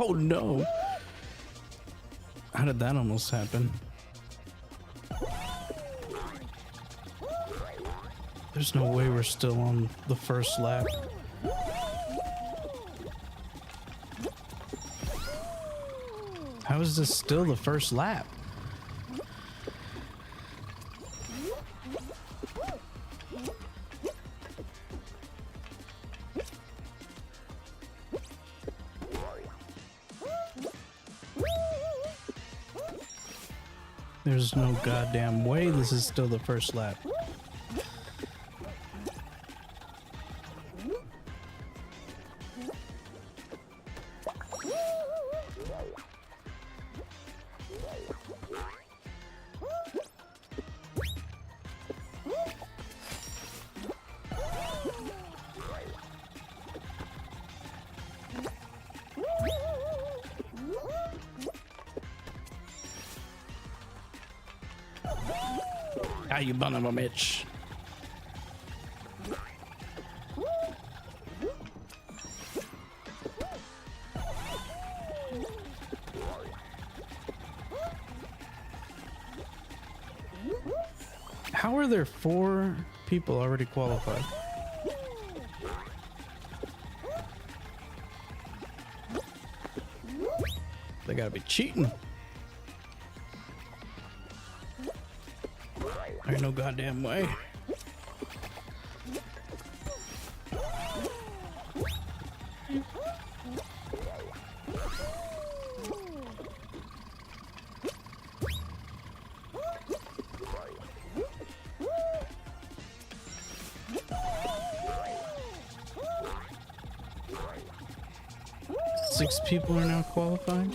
Oh no! How did that almost happen? There's no way we're still on the first lap. How is this still the first lap? There's no goddamn way this is still the first lap. Ah, you son of a bitch. How are there 4 people already qualified? They gotta be cheating. Ain't no goddamn way. Six people are now qualified.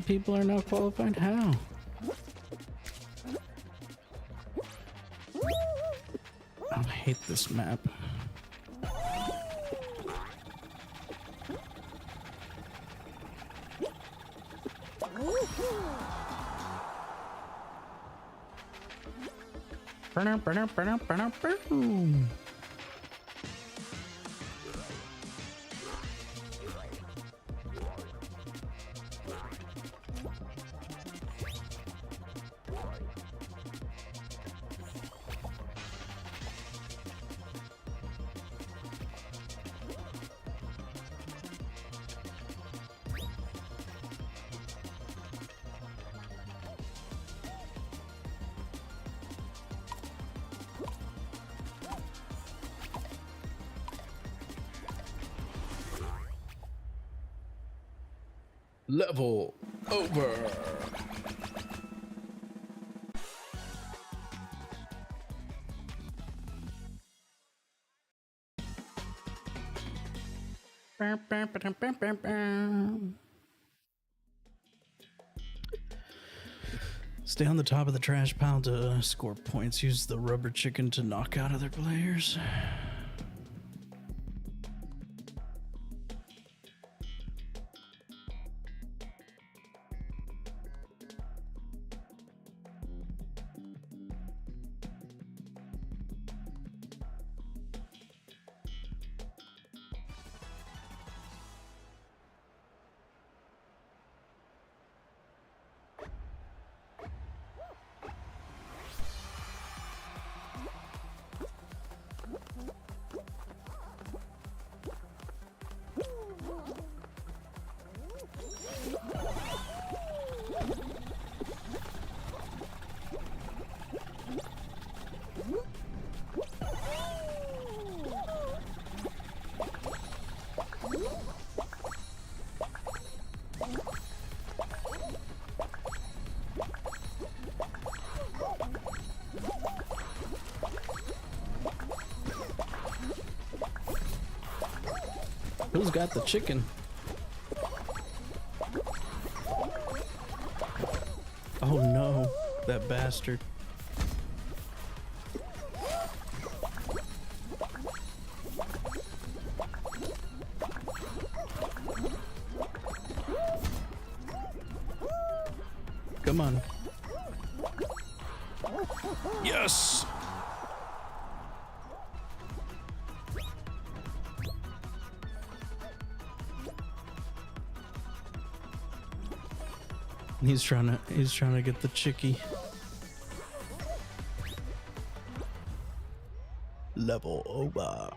People are now qualified? How? I hate this map. Level over. Stay on the top of the trash pile to score points. Use the rubber chicken to knock out other players. Who's got the chicken? Oh no, that bastard. Come on. Yes! He's trying to get the chickie. Level over.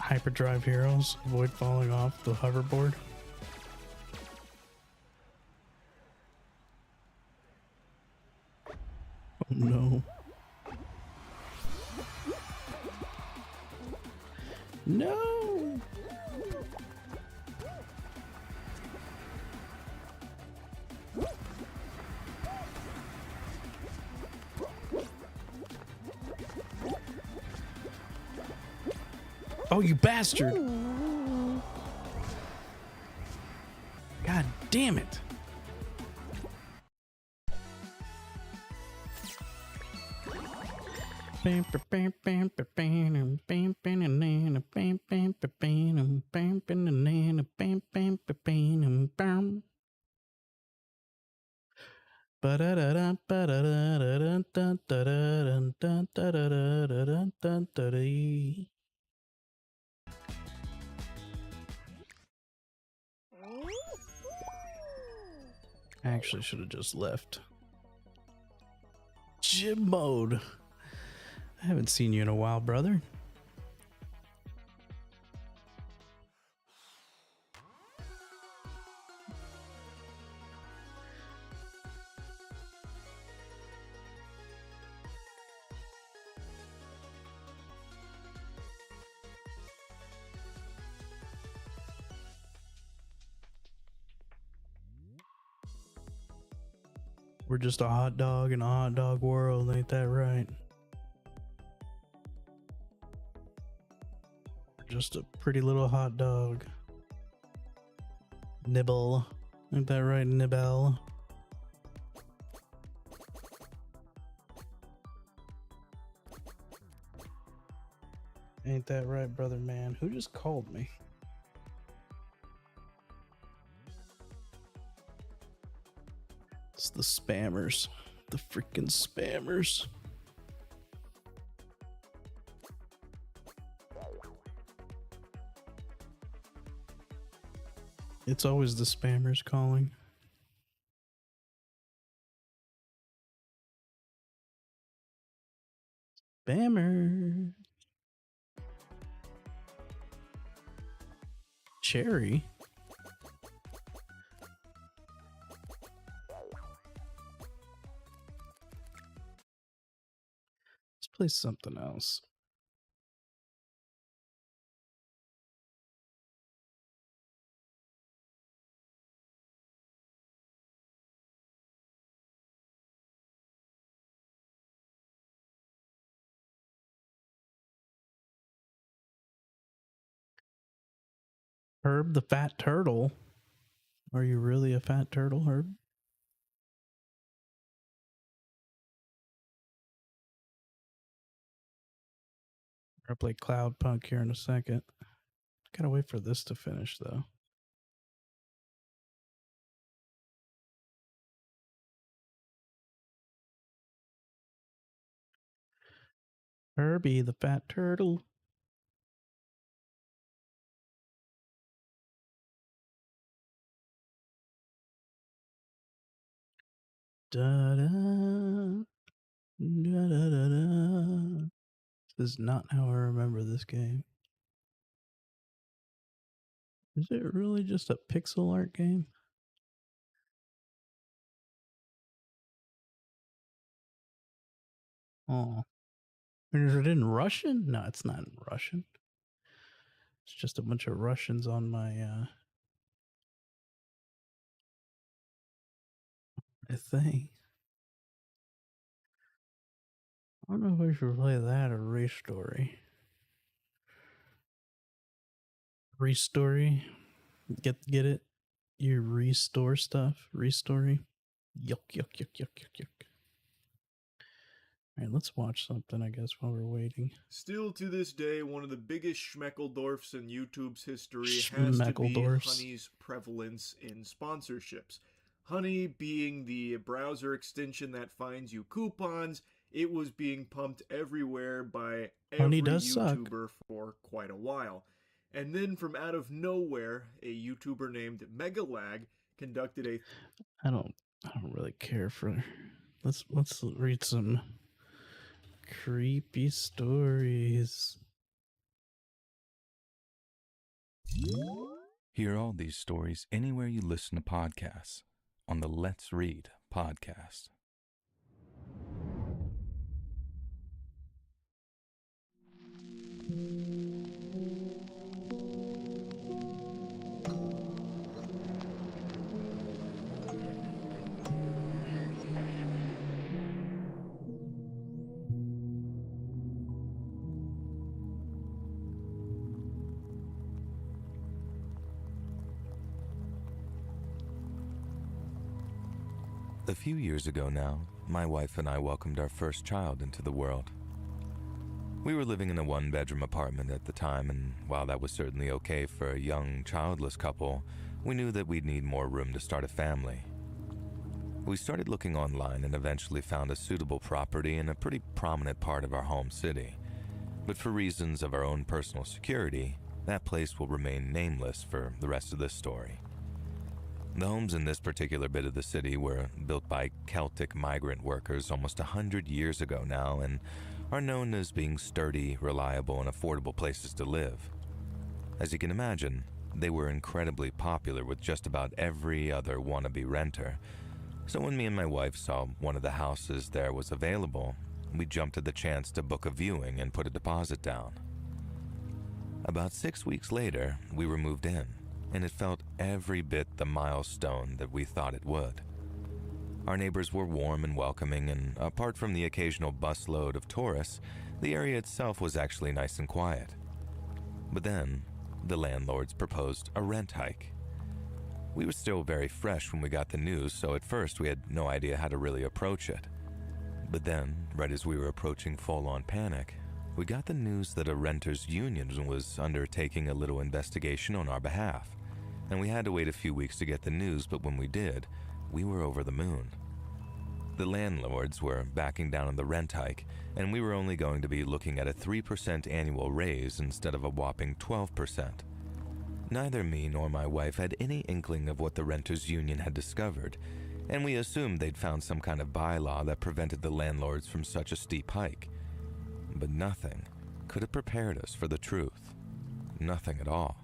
Hyperdrive heroes, avoid falling off the hoverboard. Oh no. No! Oh, you bastard! God damn it! I actually should have just left. Gym mode. I haven't seen you in a while, brother. We're just a hot dog in a hot dog world, ain't that right? We're just a pretty little hot dog. Nibble. Ain't that right, Nibble? Ain't that right, brother man? Who just called me? It's the spammers. The freaking spammers. It's always the spammers calling. Spammer. Cherry. Let's play something else. Herb the fat turtle. Are you really a fat turtle, Herb? I'll play CloudPunk here in a second. Gotta wait for this to finish though. Herbie the fat turtle. Da da da da da da. This is not how I remember this game. Is it really just a pixel art game? Oh. Is it in Russian? No, it's not in Russian. It's just a bunch of Russians on my thing. I don't know if we should play that or Restory. Restory? Get it? You restore stuff? Restory? Yuck, yuck, yuck, yuck, yuck, yuck. Alright, let's watch something, I guess, while we're waiting. Still to this day, one of the biggest Schmeckeldorfs in YouTube's history has to be Honey's prevalence in sponsorships. Honey being the browser extension that finds you coupons, it was being pumped everywhere by every YouTuber for quite a while. And then from out of nowhere, a YouTuber named Megalag conducted a... I don't really care for... Let's read some creepy stories. Hear all these stories anywhere you listen to podcasts on the Let's Read podcast. A few years ago now, my wife and I welcomed our first child into the world. We were living in a one-bedroom apartment at the time, and while that was certainly okay for a young, childless couple, we knew that we'd need more room to start a family. We started looking online and eventually found a suitable property in a pretty prominent part of our home city. But for reasons of our own personal security, that place will remain nameless for the rest of this story. The homes in this particular bit of the city were built by Celtic migrant workers almost 100 years ago now and are known as being sturdy, reliable, and affordable places to live. As you can imagine, they were incredibly popular with just about every other wannabe renter. So when me and my wife saw one of the houses there was available, we jumped at the chance to book a viewing and put a deposit down. About 6 weeks later, we were moved in, and it felt every bit the milestone that we thought it would. Our neighbors were warm and welcoming, and apart from the occasional busload of tourists, the area itself was actually nice and quiet. But then, the landlords proposed a rent hike. We were still very fresh when we got the news, so at first we had no idea how to really approach it. But then, right as we were approaching full-on panic, we got the news that a renters' union was undertaking a little investigation on our behalf. And we had to wait a few weeks to get the news, but when we did, we were over the moon. The landlords were backing down on the rent hike, and we were only going to be looking at a 3% annual raise instead of a whopping 12%. Neither me nor my wife had any inkling of what the renters' union had discovered, and we assumed they'd found some kind of bylaw that prevented the landlords from such a steep hike. But nothing could have prepared us for the truth. Nothing at all.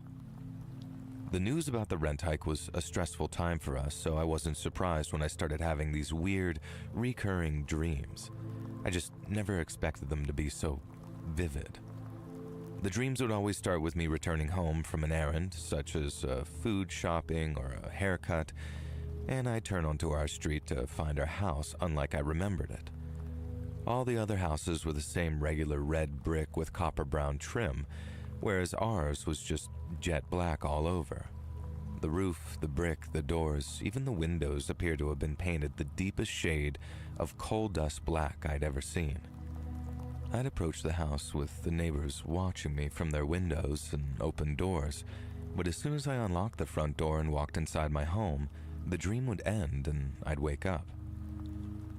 The news about the rent hike was a stressful time for us, so I wasn't surprised when I started having these weird, recurring dreams. I just never expected them to be so vivid. The dreams would always start with me returning home from an errand, such as food shopping or a haircut, and I'd turn onto our street to find our house unlike I remembered it. All the other houses were the same regular red brick with copper brown trim, whereas ours was just jet black all over. The roof, the brick, the doors, even the windows appeared to have been painted the deepest shade of coal dust black I'd ever seen. I'd approached the house with the neighbors watching me from their windows and open doors, but as soon as I unlocked the front door and walked inside my home, the dream would end and I'd wake up.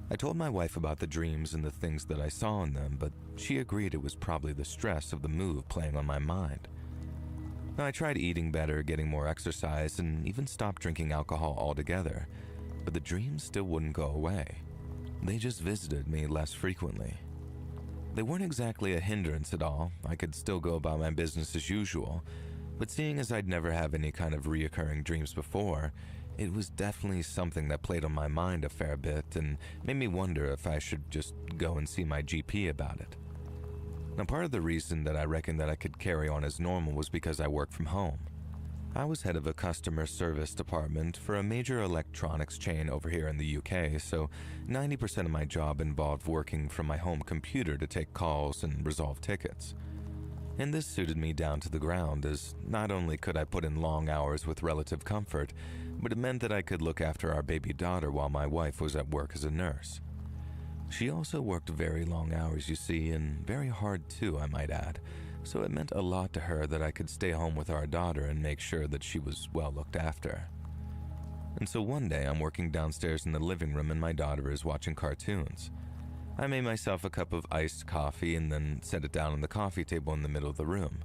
I told my wife about the dreams and the things that I saw in them, but she agreed it was probably the stress of the move playing on my mind. I tried eating better, getting more exercise, and even stopped drinking alcohol altogether, but the dreams still wouldn't go away. They just visited me less frequently. They weren't exactly a hindrance at all. I could still go about my business as usual, but seeing as I'd never had any kind of reoccurring dreams before, it was definitely something that played on my mind a fair bit and made me wonder if I should just go and see my GP about it. Now, part of the reason that I reckoned that I could carry on as normal was because I work from home. I was head of a customer service department for a major electronics chain over here in the UK, so 90% of my job involved working from my home computer to take calls and resolve tickets. And this suited me down to the ground, as not only could I put in long hours with relative comfort, but it meant that I could look after our baby daughter while my wife was at work as a nurse. She also worked very long hours, you see, and very hard too, I might add, so it meant a lot to her that I could stay home with our daughter and make sure that she was well looked after. And so one day I'm working downstairs in the living room and my daughter is watching cartoons. I made myself a cup of iced coffee and then set it down on the coffee table in the middle of the room.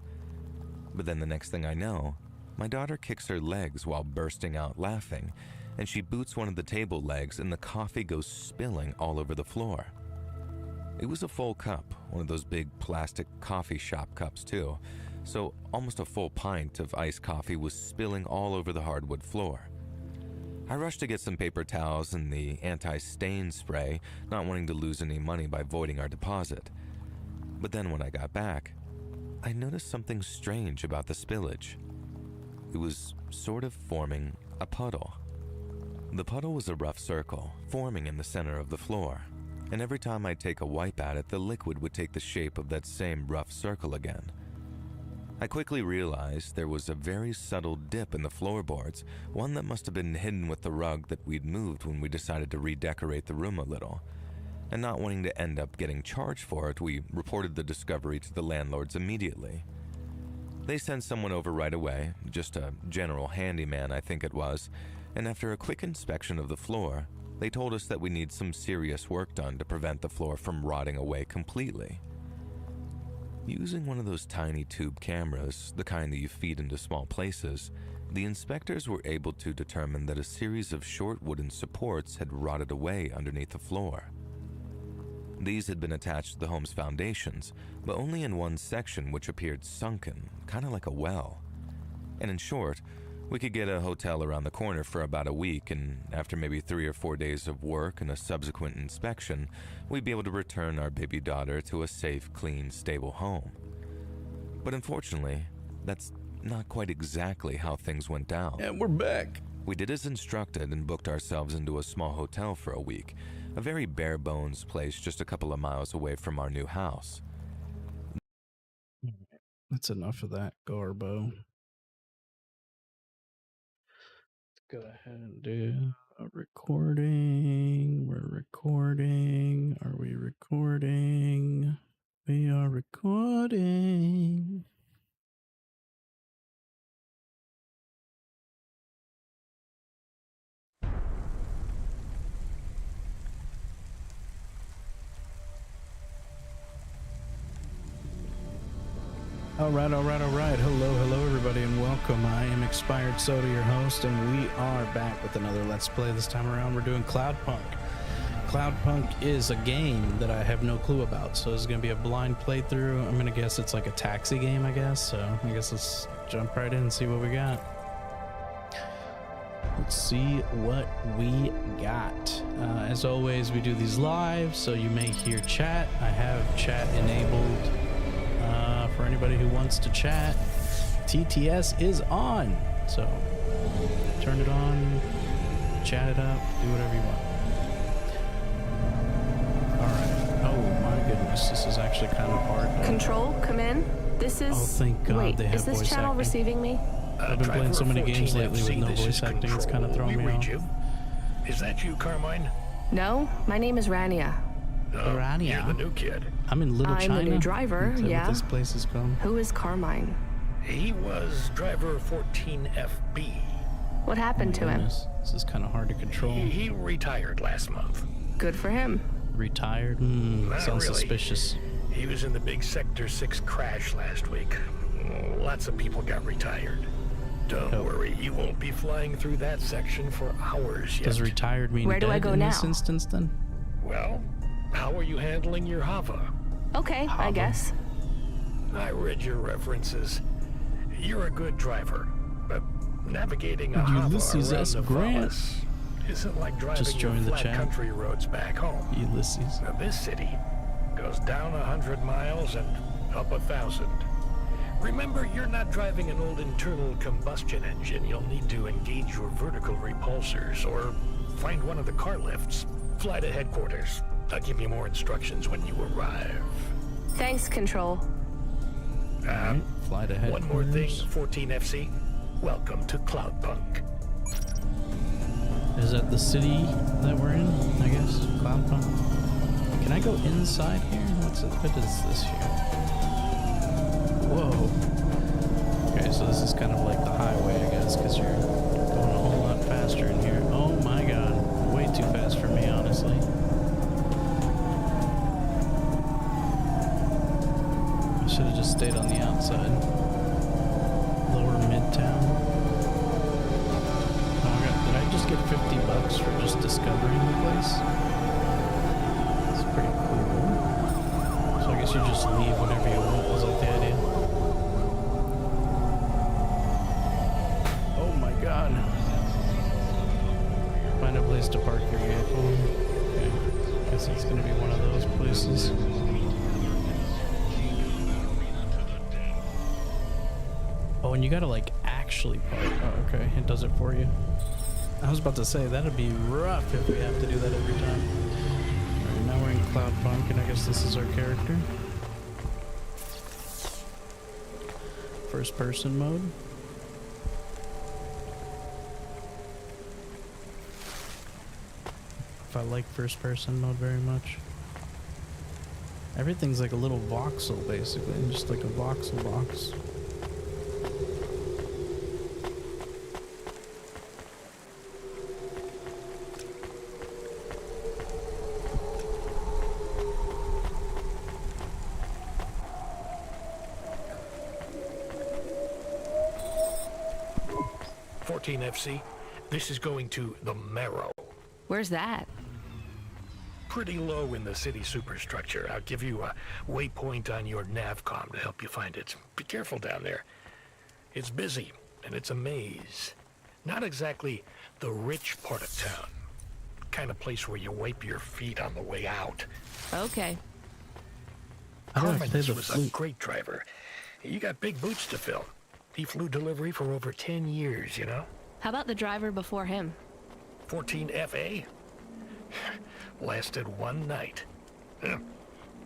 But then the next thing I know, my daughter kicks her legs while bursting out laughing, and she boots one of the table legs and the coffee goes spilling all over the floor. It was a full cup, one of those big plastic coffee shop cups too, so almost a full pint of iced coffee was spilling all over the hardwood floor. I rushed to get some paper towels and the anti-stain spray, not wanting to lose any money by voiding our deposit. But then when I got back, I noticed something strange about the spillage. It was sort of forming a puddle. The puddle was a rough circle, forming in the center of the floor, and every time I'd take a wipe at it, the liquid would take the shape of that same rough circle again. I quickly realized there was a very subtle dip in the floorboards, one that must have been hidden with the rug that we'd moved when we decided to redecorate the room a little. And not wanting to end up getting charged for it, we reported the discovery to the landlords immediately. They sent someone over right away, just a general handyman I think it was, and after a quick inspection of the floor, they told us that we need some serious work done to prevent the floor from rotting away completely. Using one of those tiny tube cameras, the kind that you feed into small places, the inspectors were able to determine that a series of short wooden supports had rotted away underneath the floor. These had been attached to the home's foundations, but only in one section which appeared sunken, kind of like a well. And in short, we could get a hotel around the corner for about a week, and after maybe 3 or 4 days of work and a subsequent inspection, we'd be able to return our baby daughter to a safe, clean, stable home. But unfortunately, that's not quite exactly how things went down. And we're back. We did as instructed and booked ourselves into a small hotel for a week, a very bare-bones place just a couple of miles away from our new house. That's enough of that, Garbo. Go ahead and do a recording. We're recording. Are we recording? We are recording. All right. Hello, everybody, and welcome. I am Expired Soda, your host, and we are back with another Let's Play. This time around, we're doing CloudPunk. CloudPunk is a game that I have no clue about, so this is going to be a blind playthrough. I'm going to guess it's like a taxi game, I guess, so I guess let's jump right in and see what we got. Let's see what we got. As always, we do these live, so you may hear chat. I have chat enabled. For anybody who wants to chat, TTS is on, so turn it on, chat it up, do whatever you want. All right. Oh my goodness, this is actually kind of hard. Control, come in. This is. Oh, thank God. Wait, they have is this voice channel acting. receiving me? I've been playing so many games lately with no voice acting. It's kind of throwing me off. Is that you, Carmine? No, my name is Rania. Rania. You're the new kid. I'm in Little China. I'm the new driver. Is that Yeah. what this place is called? Who is Carmine? He was driver 14FB. What happened to him? Goodness, this is kind of hard to control. He retired last month. Good for him. Retired? Not Sounds really. suspicious. He was in the big Sector 6 crash last week. Lots of people got retired. Don't worry, you won't be flying through that section for hours yet. Does retired mean Where do dead I go in this now? instance then? Well, how are you handling your Hava? Okay, I Hava. guess. I read your references. You're a good driver, but navigating a Hava Ulysses around S. the Grant. Vallis isn't like driving Just your joined the flat chat. country roads back home. Ulysses. Now, this city goes down 100 miles and up 1,000. Remember, you're not driving an old internal combustion engine. You'll need to engage your vertical repulsors or find one of the car lifts. Fly to headquarters. I'll give you more instructions when you arrive. Thanks, Control. Fly to headquarters. One more thing, 14FC. Welcome to CloudPunk. Is that the city that we're in, I guess? CloudPunk? Can I go inside here? What is this here? Whoa. Okay, so this is kind of like the highway, I guess, because you're going a whole lot faster in here. Oh my god. Way too fast for me, honestly. I should have just stayed on the outside. Lower Midtown. Oh my god, did I just get $50 for just discovering the place? That's pretty cool. So I guess you just leave whenever you want. Is that the idea? Oh my god. Find a place to park your vehicle. Okay. Guess it's gonna be one of those places. Oh, and you gotta like actually park. Oh, okay. It does it for you. I was about to say that'd be rough if we have to do that every time. Alright, now we're in CloudPunk, and I guess this is our character. First person mode. If I like first person mode very much. Everything's like a little voxel basically, just like a voxel box. FC, this is going to the Marrow. Where's that? Pretty low in the city superstructure. I'll give you a waypoint on your navcom to help you find it. Be careful down there. It's busy, and it's a maze. Not exactly the rich part of town. Kind of place where you wipe your feet on the way out. Okay. Carmen's was a great driver. You got big boots to fill. He flew delivery for over 10 years, you know? How about the driver before him? 14FA? Lasted one night.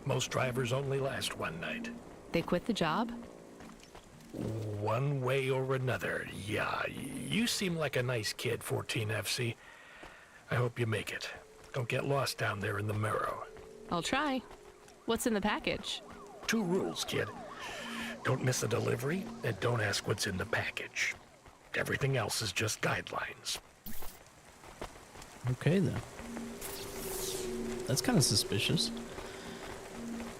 Most drivers only last one night. They quit the job? One way or another, yeah. You seem like a nice kid, 14FC. I hope you make it. Don't get lost down there in the Marrow. I'll try. What's in the package? 2 rules, kid. Don't miss a delivery, and don't ask what's in the package. Everything else is just guidelines. Okay, then. That's kind of suspicious.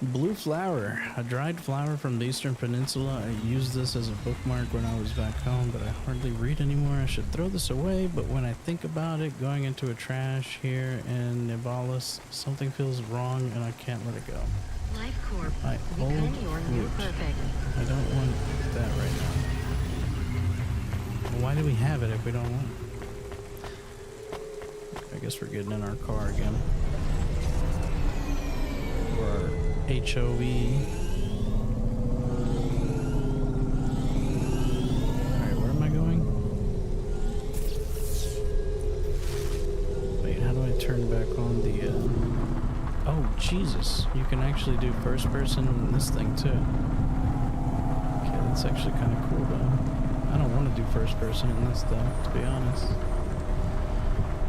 Blue flower. A dried flower from the Eastern Peninsula. I used this as a bookmark when I was back home, but I hardly read anymore. I should throw this away, but when I think about it, going into a trash here in Nivalis, something feels wrong and I can't let it go. Life Corp. I don't want that right now. Why do we have it if we don't want it? I guess we're getting in our car again. Or our HOV. Alright, where am I going? Wait, how do I turn back on the... Oh, Jesus. You can actually do first person in this thing, too. Okay, that's actually kind of cool, though. I don't want to do first person in this, though, to be honest.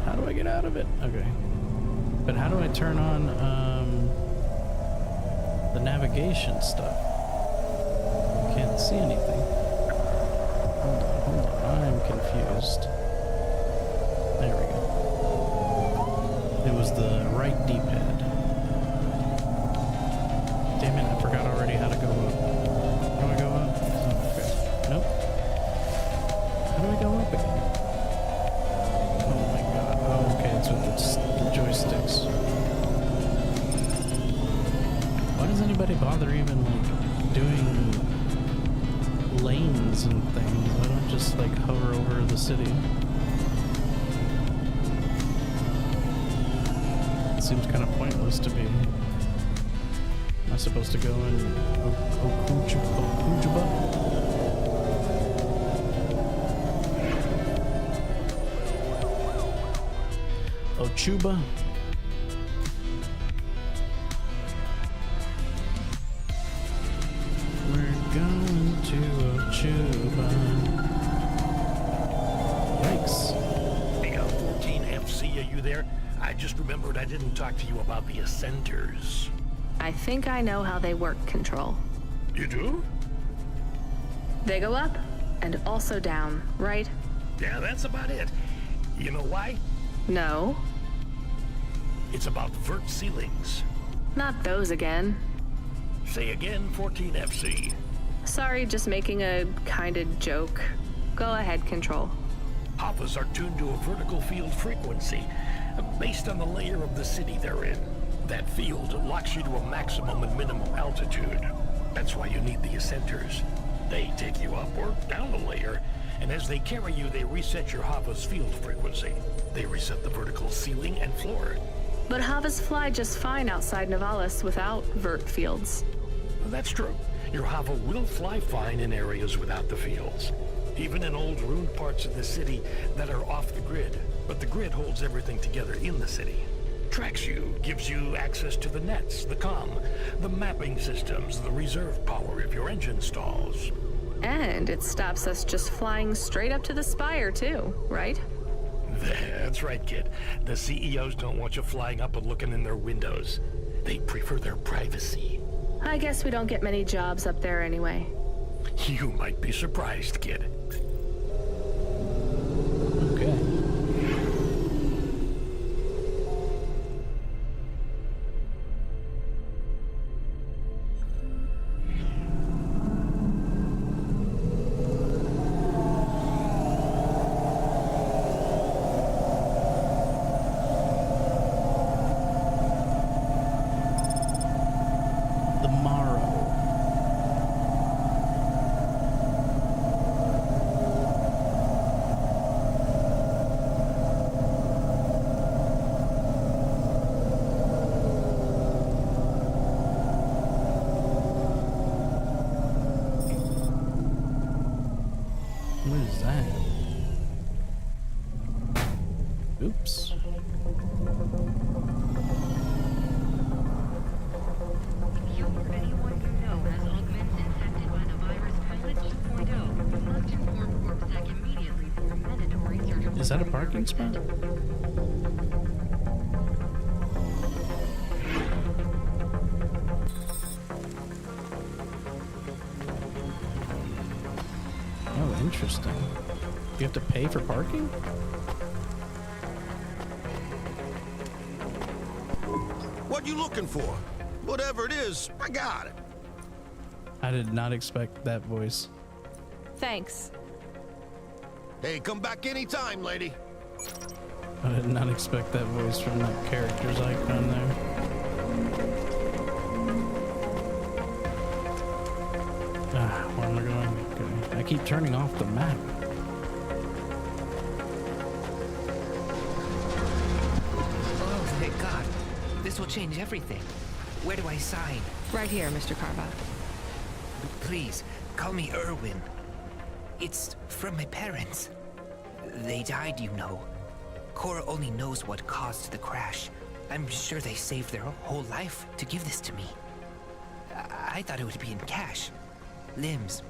How do I get out of it? Okay. But how do I turn on, the navigation stuff? I can't see anything. Hold on. I'm confused. There we go. It was the right D-pad. Damn it, I forgot already how to go up. How do I go up? Oh, okay. Nope. How do I go up again? Oh my god. Oh, okay, it's with the joysticks. Why does anybody bother even, like, doing lanes and things? Why don't just, like, hover over the city? It seems kind of pointless to me. Am I supposed to go in Okujuba? Ochuba. We're going to Ochuba. Thanks. Hey, 14FC, are you there? I just remembered I didn't talk to you about the Ascenders. I think I know how they work, Control. You do? They go up and also down, right? Yeah, that's about it. You know why? No. It's about vert ceilings. Not those again. Say again, 14FC. Sorry, just making a kinda joke. Go ahead, Control. Hoppers are tuned to a vertical field frequency based on the layer of the city they're in. That field locks you to a maximum and minimum altitude. That's why you need the Ascenders. They take you up or down the layer, and as they carry you, they reset your Hava's field frequency. They reset the vertical ceiling and floor. But Havas fly just fine outside Novalis without vert fields. That's true. Your Hava will fly fine in areas without the fields. Even in old ruined parts of the city that are off the grid. But the grid holds everything together in the city. Tracks you, gives you access to the nets, the comm, the mapping systems, the reserve power if your engine stalls. And it stops us just flying straight up to the spire, too, right? That's right, kid. The CEOs don't want you flying up and looking in their windows. They prefer their privacy. I guess we don't get many jobs up there anyway. You might be surprised, kid. Okay. What is that? Oops. If you or anyone you know has augments infected by the virus Pilot 2.0, must inform CorpSec immediately for mandatory surgical. Is that a parking spot? Oh, interesting. You have to pay for parking? What you looking for? Whatever it is, I got it. I did not expect that voice. Thanks. Hey, come back anytime, lady. I did not expect that voice from that character's icon there. Where am I going? Okay. I keep turning off the map. Oh, thank God. This will change everything. Where do I sign? Right here, Mr. Carva. Please, call me Erwin. It's from my parents. They died, you know. Cora only knows what caused the crash. I'm sure they saved their whole life to give this to me. I thought it would be in cash. Limbs.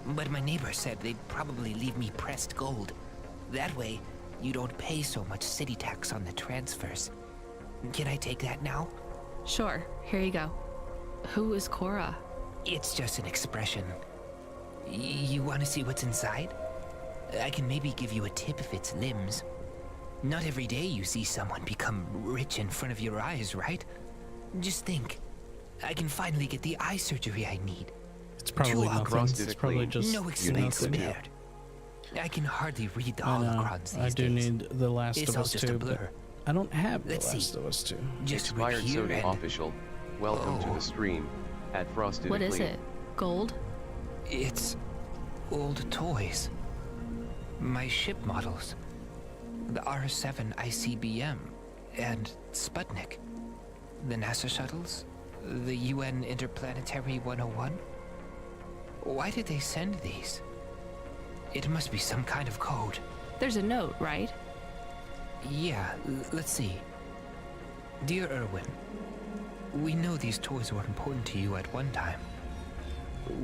But my neighbor said they'd probably leave me pressed gold. That way, you don't pay so much city tax on the transfers. Can I take that now? Sure, here you go. Who is Cora? It's just an expression. You want to see what's inside? I can maybe give you a tip if it's limbs. Not every day you see someone become rich in front of your eyes, right? Just think. I can finally get the eye surgery I need. It's probably Two nothing. Akron's It's probably just no expense nothing. spared. I can hardly read the I know. holocrons these I do days. need The Last It's of all Us just a 2, but blur. I don't have The Let's Last see. of Us 2. Just Expired right here Soda and... Official. Welcome to Oh. the stream at Frosted What is Clean. it? Gold? It's old toys. My ship models. The R7 ICBM and Sputnik. The NASA shuttles. The UN Interplanetary 101. Why did they send these? It must be some kind of code. There's a note, right? Yeah, let's see. Dear Erwin, we know these toys were important to you at one time.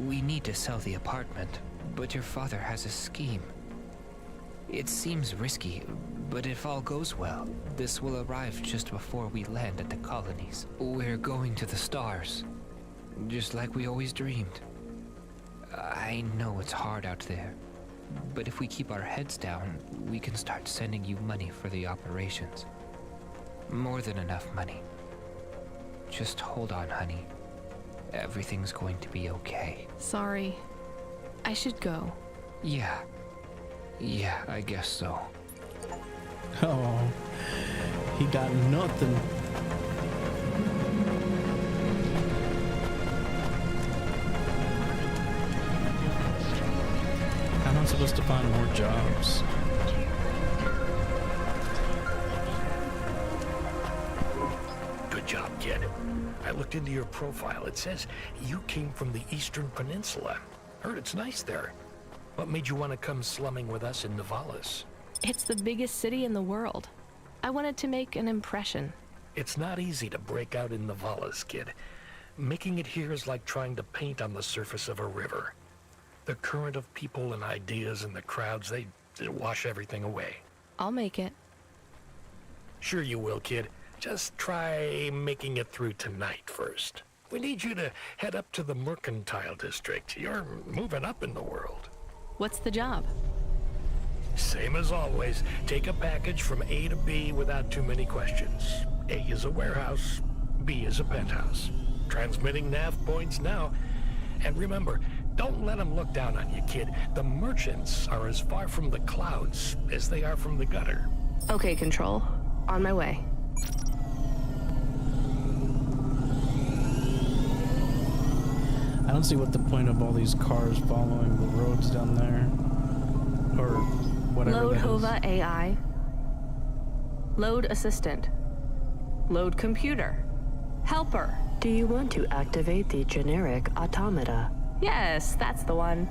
We need to sell the apartment, but your father has a scheme. It seems risky, but if all goes well, this will arrive just before we land at the colonies. We're going to the stars, just like we always dreamed. I know it's hard out there, but if we keep our heads down, we can start sending you money for the operations. More than enough money. Just hold on, honey. Everything's going to be okay. Sorry. I should go. Yeah, I guess so. Oh, he got nothing. How am I supposed to find more jobs? Good job, kid. I looked into your profile. It says you came from the Eastern Peninsula. Heard it's nice there. What made you want to come slumming with us in Nivalis? It's the biggest city in the world. I wanted to make an impression. It's not easy to break out in Nivalis, kid. Making it here is like trying to paint on the surface of a river. The current of people and ideas and the crowds, they wash everything away. I'll make it. Sure you will, kid. Just try making it through tonight first. We need you to head up to the Mercantile District. You're moving up in the world. What's the job? Same as always. Take a package from A to B without too many questions. A is a warehouse. B is a penthouse. Transmitting nav points now. And remember, don't let them look down on you, kid. The merchants are as far from the clouds as they are from the gutter. Okay, Control. On my way. I don't see what the point of all these cars following the roads down there. Or whatever. Load that is. Hova AI. Load Assistant. Load Computer. Helper. Do you want to activate the generic automata? Yes, that's the one.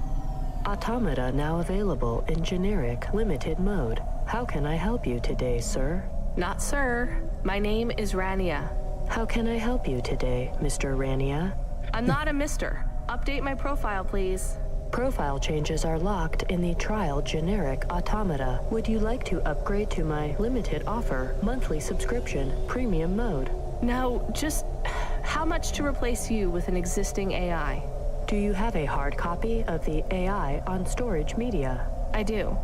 Automata now available in generic limited mode. How can I help you today, sir? Not sir. My name is Rania. How can I help you today, Mr. Rania? I'm not a mister. Update my profile, please. Profile changes are locked in the trial generic automata. Would you like to upgrade to my limited offer monthly subscription premium mode? Now, just how much to replace you with an existing AI? Do you have a hard copy of the AI on storage media? I do.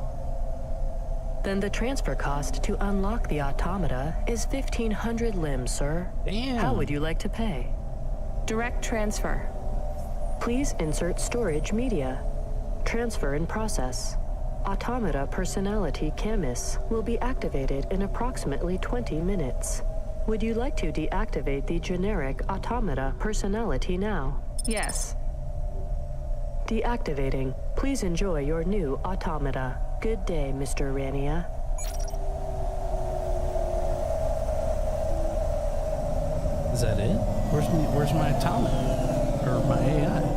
Then the transfer cost to unlock the automata is 1,500 limbs, sir. Damn. How would you like to pay? Direct transfer. Please insert storage media. Transfer in process. Automata personality Camus will be activated in approximately 20 minutes. Would you like to deactivate the generic automata personality now? Yes. Deactivating. Please enjoy your new automata. Good day, Mr. Rania. Is that it? Where's my automata? Or my AI?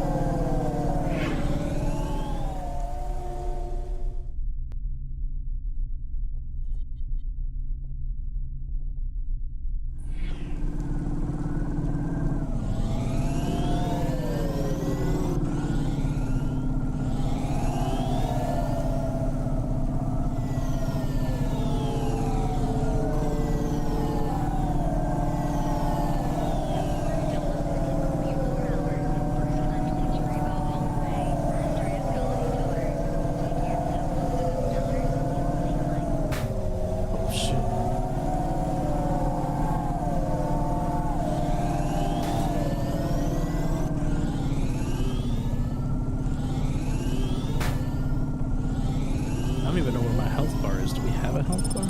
I don't even know where my health bar is. Do we have a health bar?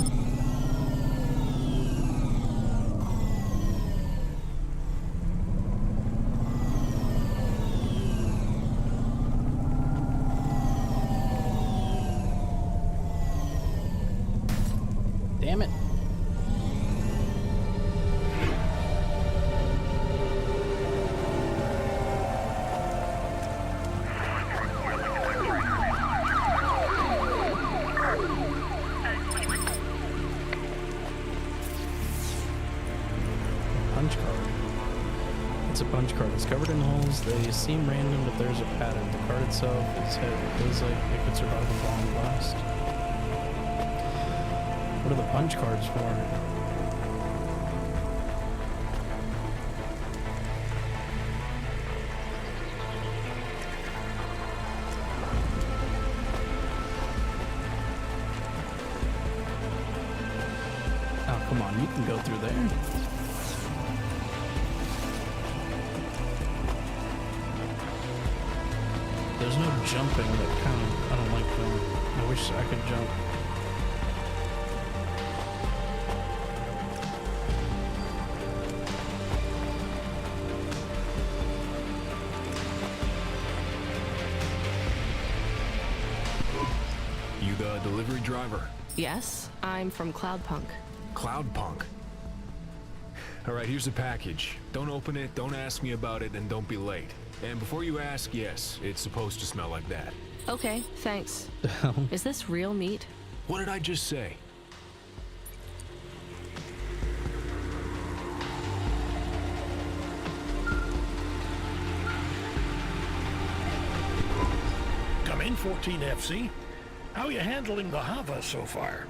Damn it. It's a punch card. It's covered in holes. They seem random, but there's a pattern. The card itself feels like it could survive a bomb blast. What are the punch cards for? Oh, come on. You can go through there. There's no jumping that kind of, I don't like that. I wish I could jump. You the delivery driver? Yes, I'm from CloudPunk. CloudPunk. All right, here's the package. Don't open it, don't ask me about it, and don't be late. And before you ask, yes, it's supposed to smell like that. Okay, thanks. Is this real meat? What did I just say? Come in, 14FC. How are you handling the Hava so far?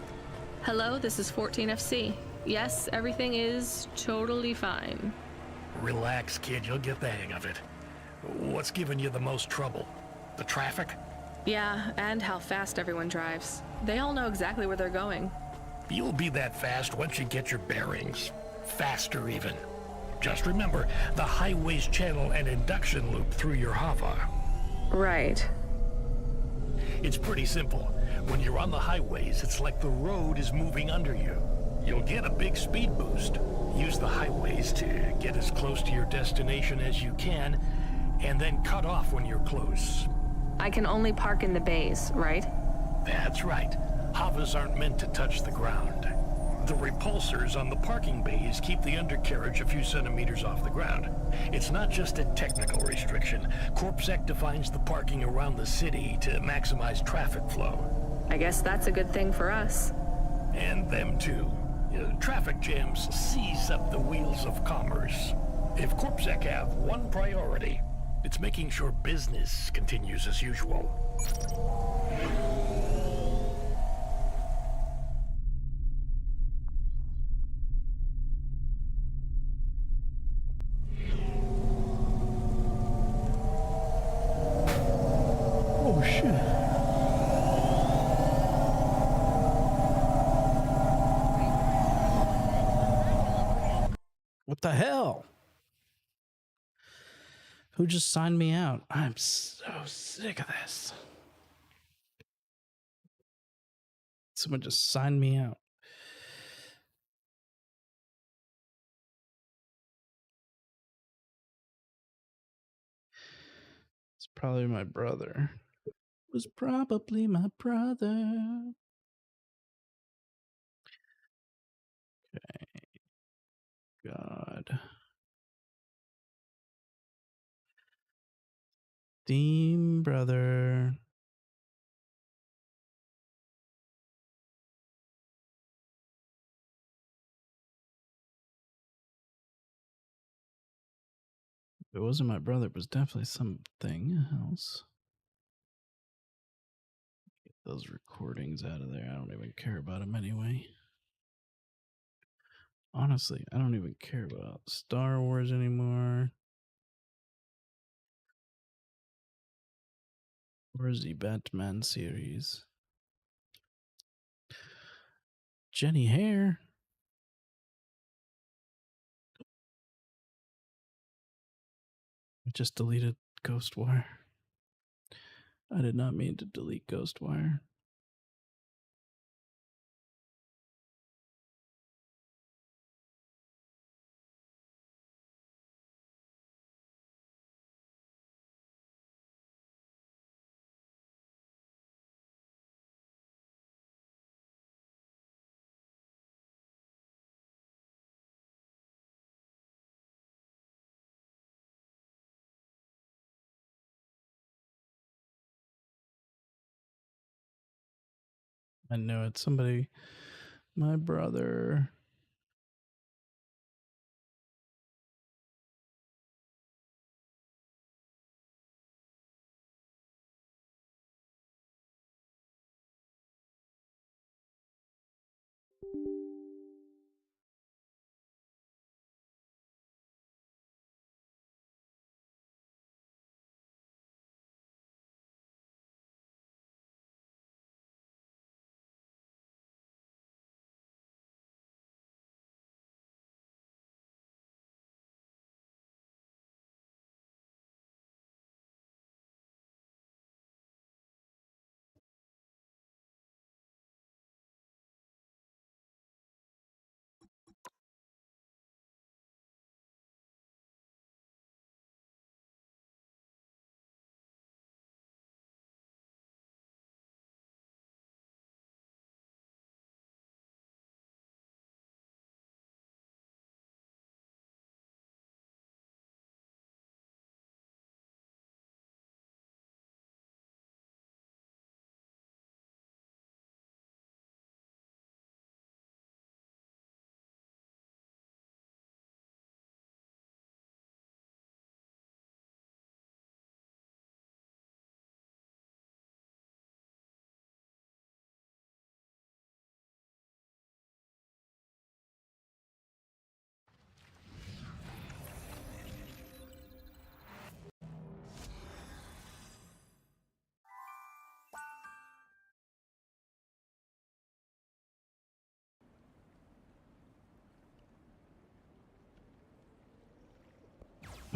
Hello, this is 14FC. Yes, everything is totally fine. Relax, kid, you'll get the hang of it. What's giving you the most trouble? The traffic? Yeah, and how fast everyone drives. They all know exactly where they're going. You'll be that fast once you get your bearings. Faster, even. Just remember, the highways channel an induction loop through your Hava. Right. It's pretty simple. When you're on the highways, it's like the road is moving under you. You'll get a big speed boost. Use the highways to get as close to your destination as you can, and then cut off when you're close. I can only park in the bays, right? That's right. Havas aren't meant to touch the ground. The repulsors on the parking bays keep the undercarriage a few centimeters off the ground. It's not just a technical restriction. CorpSec defines the parking around the city to maximize traffic flow. I guess that's a good thing for us. And them too. Traffic jams seize up the wheels of commerce. If CorpSec have one priority, it's making sure business continues as usual. Oh, shit. What the hell? Who just signed me out? I'm so sick of this. Someone just signed me out. It's probably my brother. It was probably my brother. Okay. God. Steam brother. If it wasn't my brother, it was definitely something else. Get those recordings out of there. I don't even care about them anyway. Honestly, I don't even care about Star Wars anymore. Where's the Batman series? Jenny Hare. I just deleted Ghostwire. I did not mean to delete Ghostwire. I know it's somebody. My brother.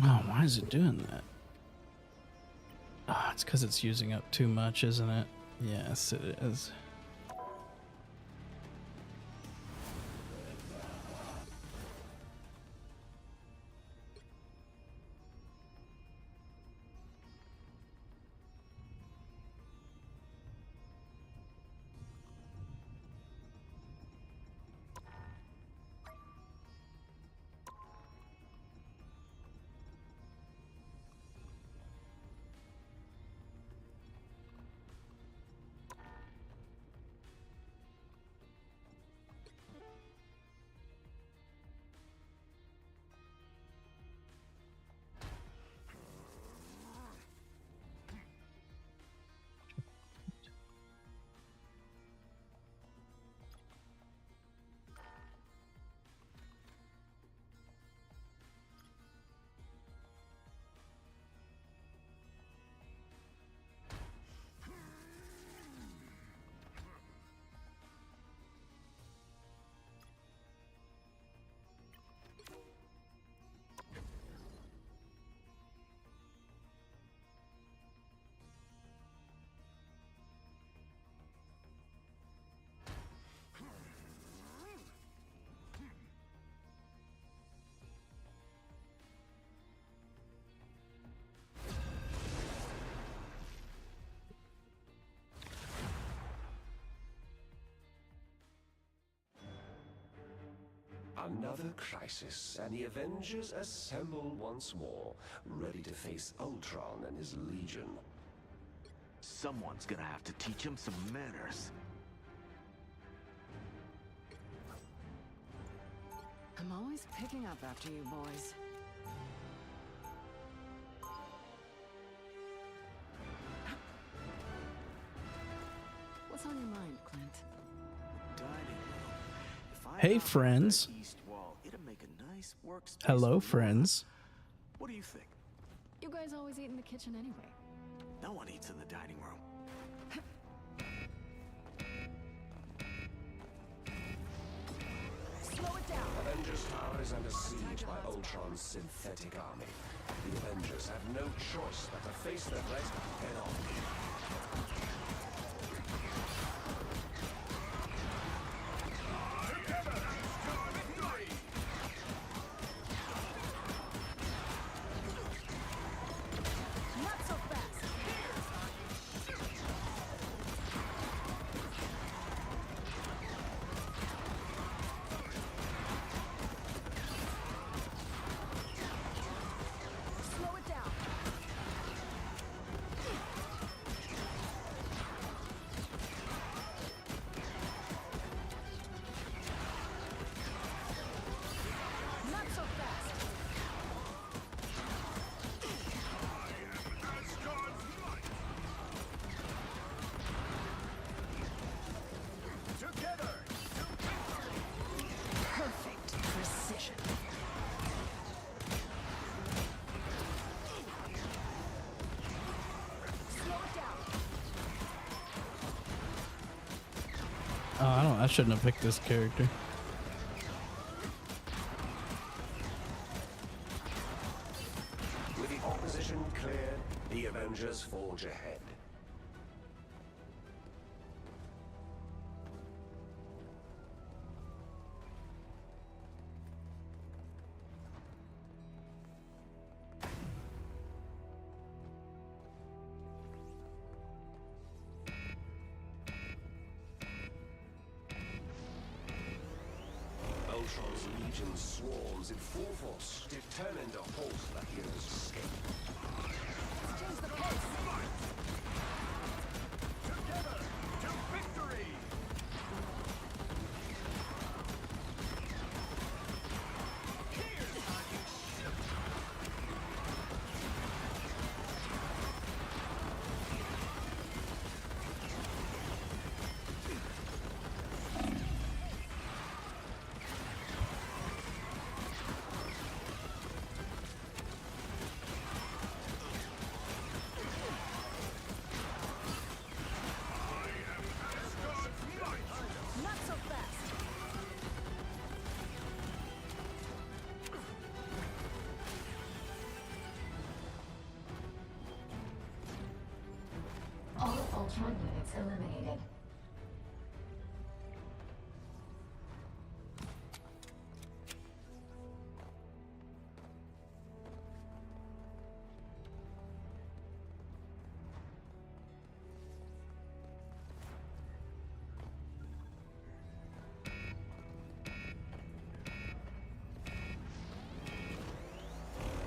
Oh, why is it doing that? Ah, it's because it's using up too much, isn't it? Yes, it is. Another crisis, and the Avengers assemble once more, ready to face Ultron and his Legion. Someone's gonna have to teach him some manners. I'm always picking up after you boys. What's on your mind, Clint? Hey, friends. Hello, friends. What do you think? You guys always eat in the kitchen anyway. No one eats in the dining room. Slow it down. Avengers Tower is under siege by Ultron's synthetic army. The Avengers have no choice but to face the threat head on. I shouldn't have picked this character. With the opposition cleared, the Avengers forge ahead. Ultron's legion swarms in full force, determined to halt the hero's escape. Change the pace. Together to victory! Here's how you shoot! Not so fast. All Ultron units eliminated.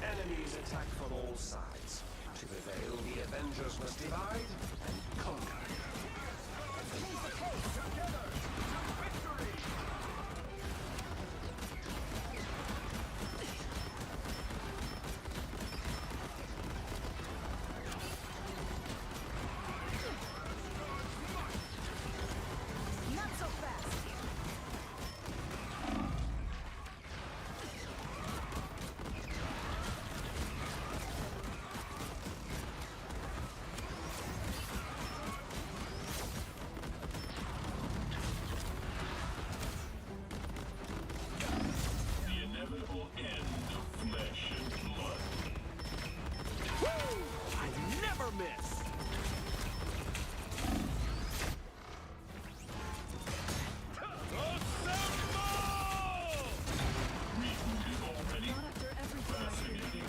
Enemies attack from all sides. To prevail, the Avengers must divide and conquer. Change the pace. Together to victory! Not so fast. The inevitable end of flesh and blood. Woo! I never miss! Rebooted already? Not after everything I Fascinating.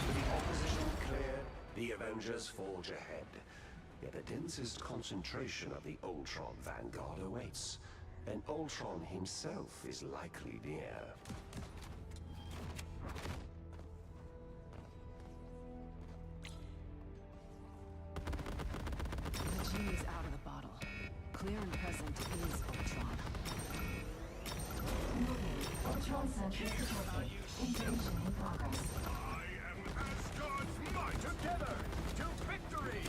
With the opposition cleared, the Avengers forge ahead. Yet the densest concentration of the Ultron vanguard awaits. And Ultron himself is likely near. The genie's out of the bottle. Clear and present is Ultron. Ultron sentry detected. Invasion in progress. I am Asgard's might! Together to victory!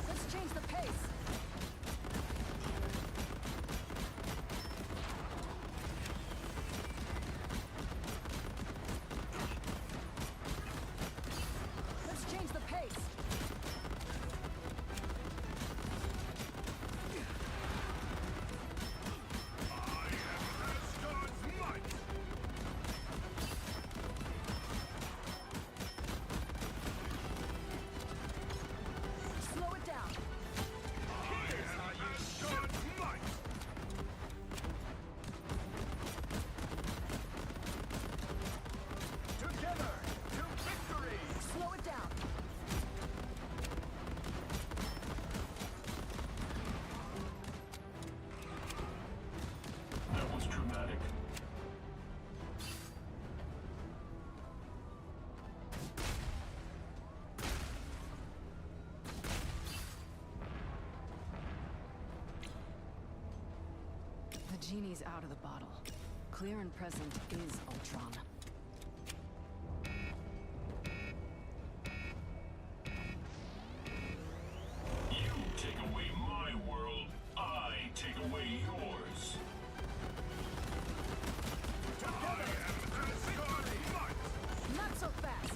Let's change the pace. Let's change the pace. I am Asgard's might! Slow it down. Here's how you Asgard's might! Together to victory! Slow it down. That was dramatic. The genie's out of the bottle. Clear and present is Ultron. You take away my world, I take away yours. Together I am Asgard's might! Not so fast.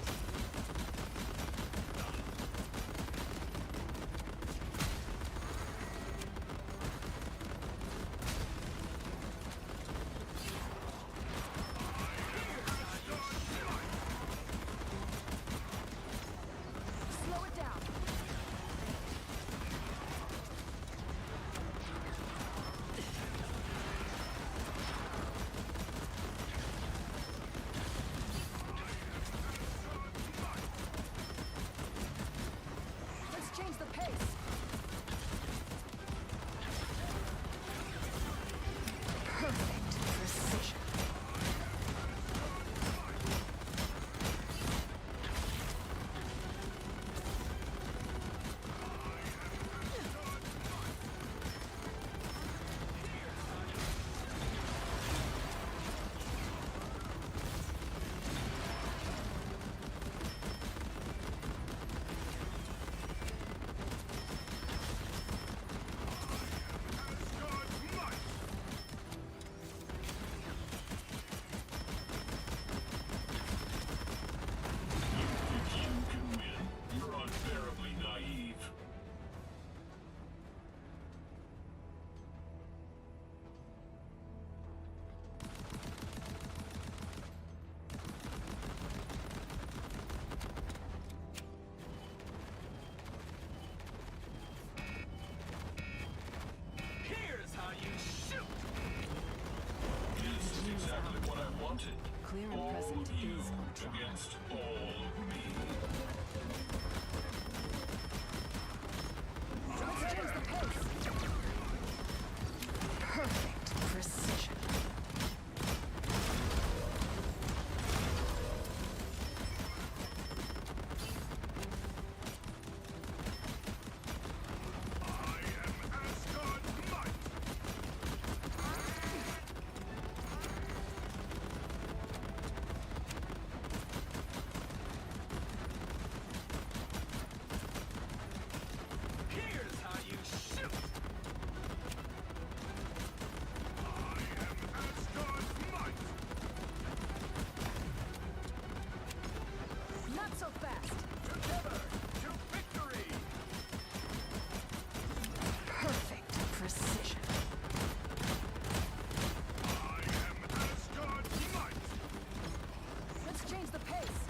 Ultron. Against all of me. Let's change the pace. Perfect precision. Not so fast. Together to victory. Perfect precision. I am Asgard's might. Let's change the pace.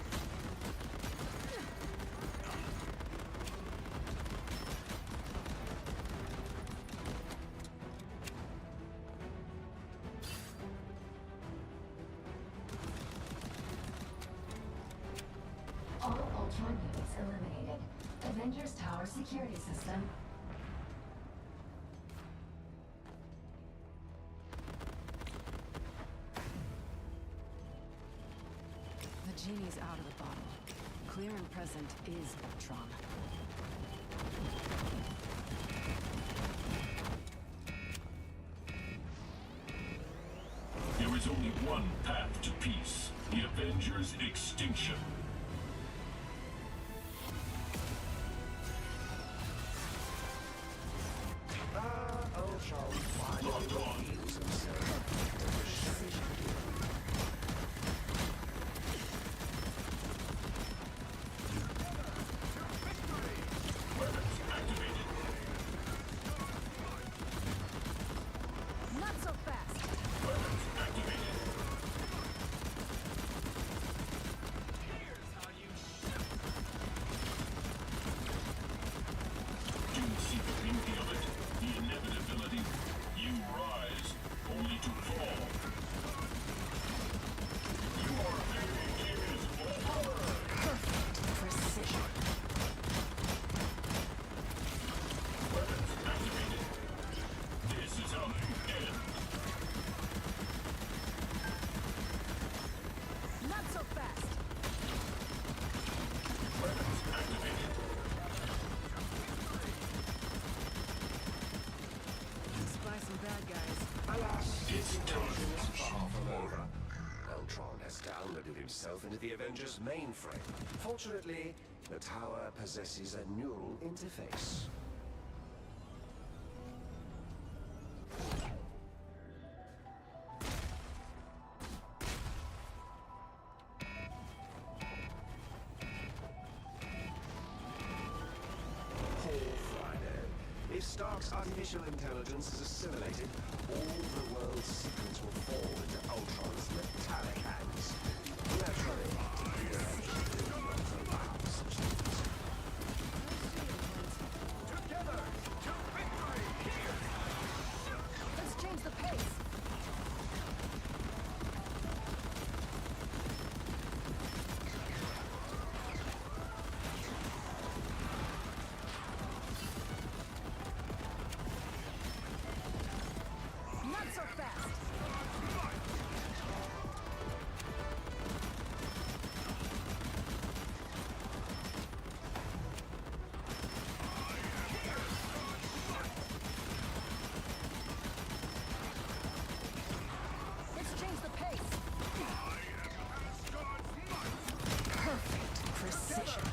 All Ultron units eliminated. Avengers Tower security system. The genie's out of the bottle. Clear and present is Ultron. There is only one path to peace. The Avengers' extinction. Ultron finally reveals himself. Weapons activated. Not so fast. Weapons activated. Do you see the beauty of it? The inevitability. You rise, only to fall. Your age is over. Perfect precision. Weapons activated. This is how you end. Not so fast. Weapons activated. Spy some bad guys. Alas, It's time. is far from over. Ultron has downloaded himself into the Avengers mainframe. Fortunately, the tower possesses a neural interface. Poor Friday. If Stark's artificial intelligence is assimilated, all the world's secrets will fall into Ultron's metallic hands. Naturally, the Avengers will not allow such things. Together to victory. Here. Let's change the pace. Not so fast. Let's change the pace. Perfect precision.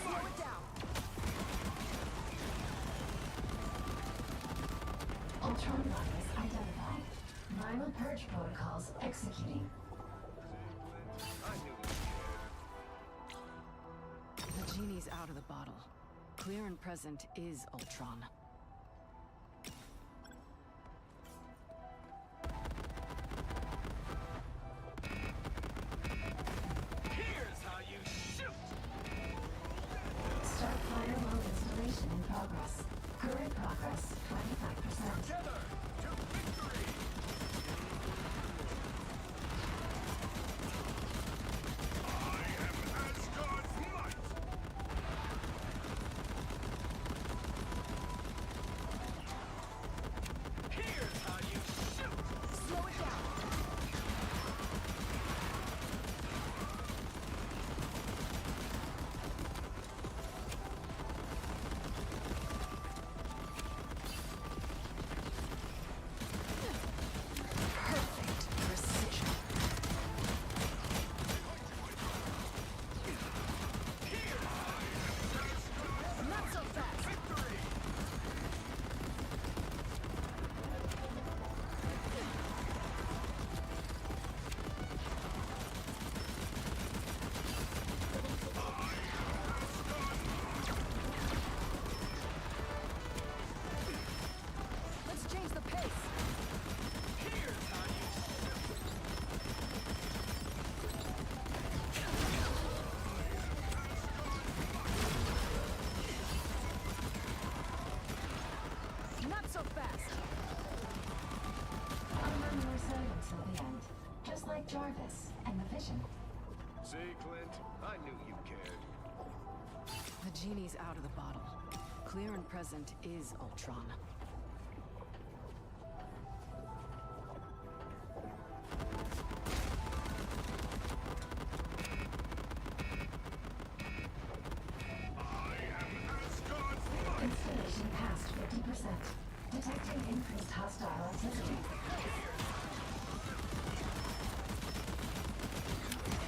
Slow it down. Ultron virus identified. Viral purge protocols executing. The genie's out of the bottle. Clear and present is Ultron. Here's how you shoot. Start firewall installation in progress. Current progress 25%. Together to victory. Jarvis and the Vision. See, Clint? I knew you cared. The genie's out of the bottle. Clear and present is Ultron. Installation past 50%. Detecting increased hostile activity.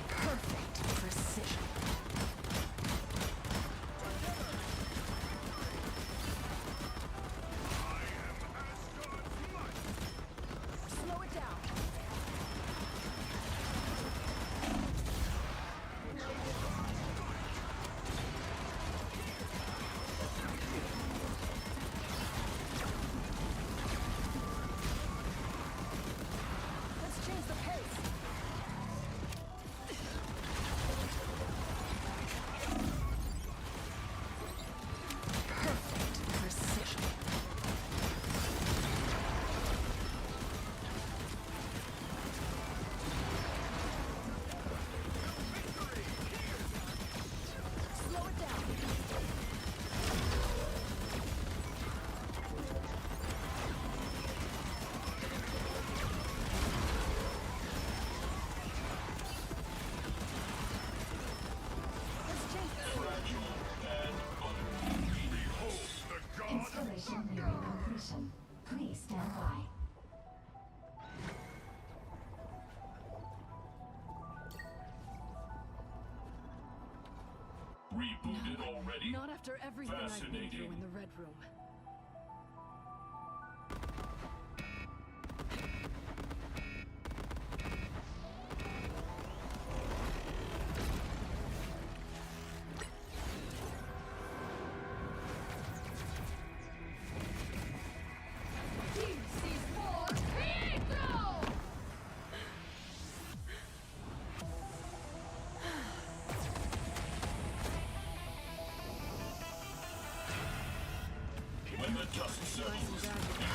Perfect precision. Slow it down. Let's change the pace. Perfect precision. Slow it down. Let's change Installation nearing completion. Please stand by. Rebooted already? Not after everything I've been through Fascinating. in the Red Room. When the dust settles,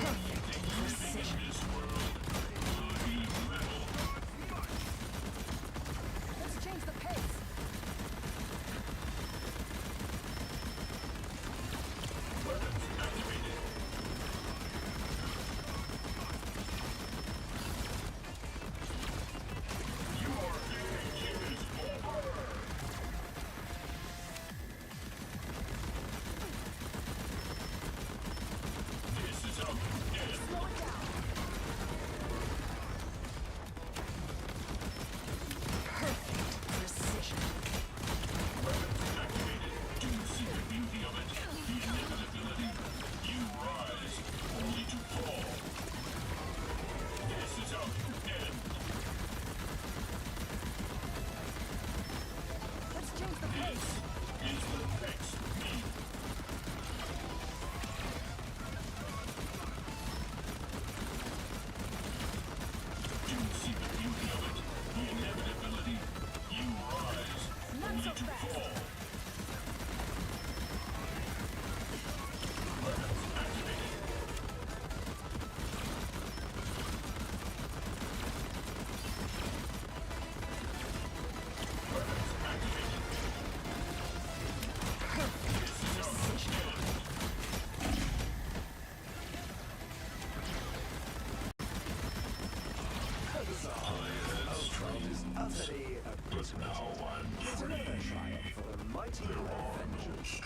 everything living in this world will be metal. Let's change the pace. Weapons activated. Your age is over. This is how you end. Slow it down. Perfect precision. Weapons activated. Do you see the beauty of it? The inevitability. You rise, only to fall. This is how you end. Let's change the This pace. is the next me. Do you see the beauty of it? The inevitability. You rise, Not only so to fast. fall. Weapons activated. Weapons activated. This is how you end. Ultron is utterly abysmal. It's another triumph for the mighty Avengers.